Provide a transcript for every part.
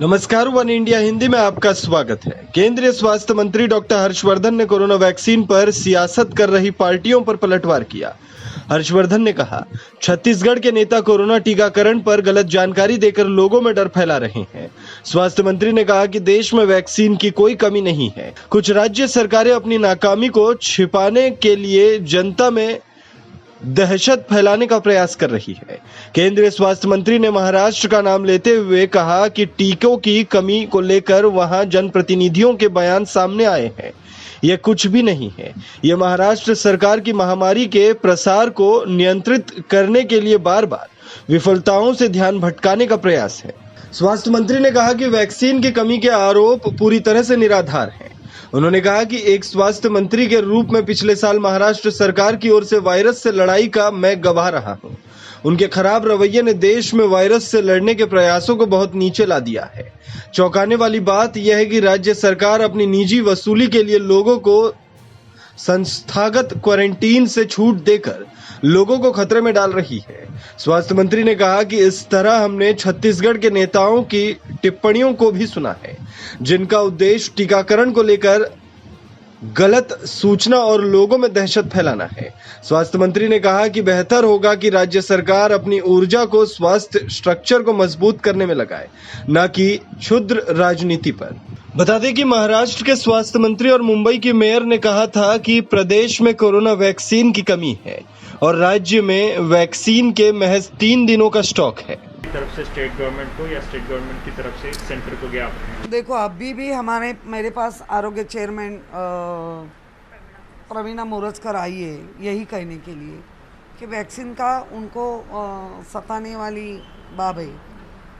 नमस्कार, one India Hindi में आपका स्वागत है। केंद्रीय स्वास्थ्य मंत्री डॉक्टर हर्षवर्धन ने कोरोना वैक्सीन पर सियासत कर रही पार्टियों पर पलटवार किया। हर्षवर्धन ने कहा, छत्तीसगढ़ के नेता कोरोना टीकाकरण पर गलत जानकारी देकर लोगों में डर फैला रहे हैं। स्वास्थ्य मंत्री ने कहा कि देश में वैक्सीन की कोई कमी नहीं है। कुछ राज्य सरकारें अपनी नाकामी को छिपाने के लिए जनता में दहशत फैलाने का प्रयास कर रही है। केंद्रीय स्वास्थ्य मंत्री ने महाराष्ट्र का नाम लेते हुए कहा कि टीकों की कमी को लेकर वहां जनप्रतिनिधियों के बयान सामने आए हैं। यह कुछ भी नहीं है। यह महाराष्ट्र सरकार की महामारी के प्रसार को नियंत्रित करने के लिए बार बार विफलताओं से ध्यान भटकाने का प्रयास है। स्वास्थ्य मंत्री ने कहा कि वैक्सीन की कमी के आरोप पूरी तरह से निराधार हैं। उन्होंने कहा कि एक स्वास्थ्य मंत्री के रूप में पिछले साल महाराष्ट्र सरकार की ओर से वायरस से लड़ाई का मैं गवाह रहा हूं। उनके खराब रवैये ने देश में वायरस से लड़ने के प्रयासों को बहुत नीचे ला दिया है। चौंकाने वाली बात यह है कि राज्य सरकार अपनी निजी वसूली के लिए लोगों को संस्थागत क्वारंटीन से छूट देकर लोगों को खतरे में डाल रही है। स्वास्थ्य मंत्री ने कहा कि इस तरह हमने छत्तीसगढ़ के नेताओं की टिप्पणियों को भी सुना है, जिनका उद्देश्य टीकाकरण को लेकर गलत सूचना और लोगों में दहशत फैलाना है। स्वास्थ्य मंत्री ने कहा कि बेहतर होगा कि राज्य सरकार अपनी ऊर्जा को स्वास्थ्य स्ट्रक्चर को मजबूत करने में लगाए, न कि क्षुद्र राजनीति पर। बता दें कि महाराष्ट्र के स्वास्थ्य मंत्री और मुंबई की मेयर ने कहा था कि प्रदेश में कोरोना वैक्सीन की कमी है और राज्य में वैक्सीन के महज 3 दिनों का स्टॉक है। तरफ से स्टेट गवर्नमेंट को या स्टेट गवर्नमेंट की तरफ से सेंटर को गया? देखो, अभी भी मेरे पास आरोग्य चेयरमैन प्रवीणा मोरजकर आई है यही कहने के लिए कि वैक्सीन का उनको सताने वाली बात है।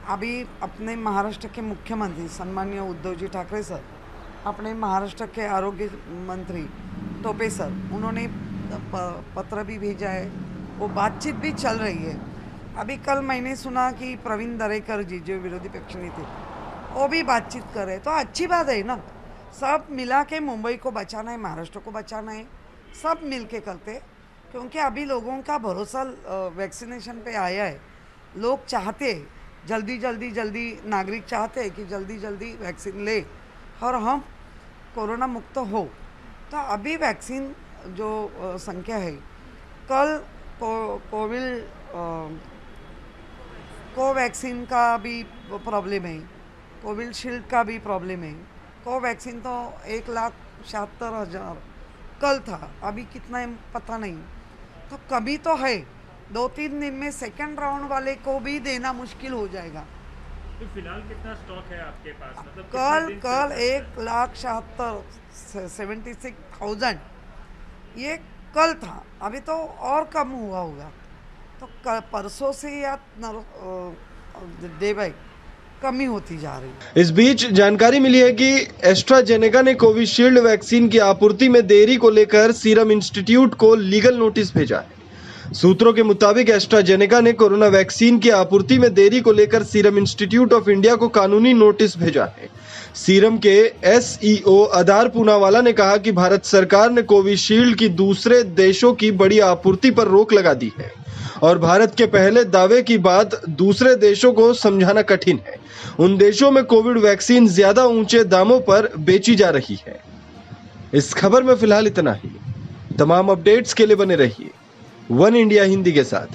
अभी अपने महाराष्ट्र के मुख्यमंत्री सम्माननीय उद्धव जी ठाकरे सर, अपने महाराष्ट्र के आरोग्य मंत्री टोपे सर, उन्होंने पत्र भी भेजा है, वो बातचीत भी चल रही है। अभी कल मैंने सुना कि प्रवीण दरेकर जी जो विरोधी पक्ष नेता थे वो भी बातचीत कर रहे, तो अच्छी बात है ना। सब मिला के मुंबई को बचाना है, महाराष्ट्र को बचाना है, सब मिल के करते, क्योंकि अभी लोगों का भरोसा वैक्सीनेशन पे आया है। लोग चाहते हैं जल्दी नागरिक चाहते हैं कि जल्दी वैक्सीन ले और हम कोरोना मुक्त हो। तो अभी वैक्सीन जो संख्या है, कल कोवैक्सीन का भी प्रॉब्लम है, कोविशील्ड का भी प्रॉब्लम है। कोवैक्सीन तो 1,77,000 कल था, अभी कितना है पता नहीं। तो कभी तो है, 2-3 दिन में सेकंड राउंड वाले को भी देना मुश्किल हो जाएगा। तो फिलहाल कितना स्टॉक है आपके पास? मतलब कल 1,76,000 ये कल था, अभी तो और कम हुआ होगा। तो परसों से या डे बाय कमी होती जा रही है। इस बीच जानकारी मिली है कि एस्ट्राजेनेका ने कोविशील्ड वैक्सीन की आपूर्ति में देरी को लेकर सीरम इंस्टीट्यूट को लीगल नोटिस भेजा है। सूत्रों के मुताबिक एस्ट्राजेनेका ने कोरोना वैक्सीन की आपूर्ति में देरी को लेकर सीरम इंस्टीट्यूट ऑफ इंडिया को कानूनी नोटिस भेजा है। सीरम के एसईओ आधार पूनावाला ने कहा कि भारत सरकार ने कोविशील्ड की दूसरे देशों की बड़ी आपूर्ति पर रोक लगा दी है और भारत के पहले दावे की बात दूसरे देशों को समझाना कठिन है। उन देशों में कोविड वैक्सीन ज्यादा ऊंचे दामों पर बेची जा रही है। इस खबर में फिलहाल इतना ही। तमाम अपडेट्स के लिए बने रहिए वन इंडिया हिंदी के साथ।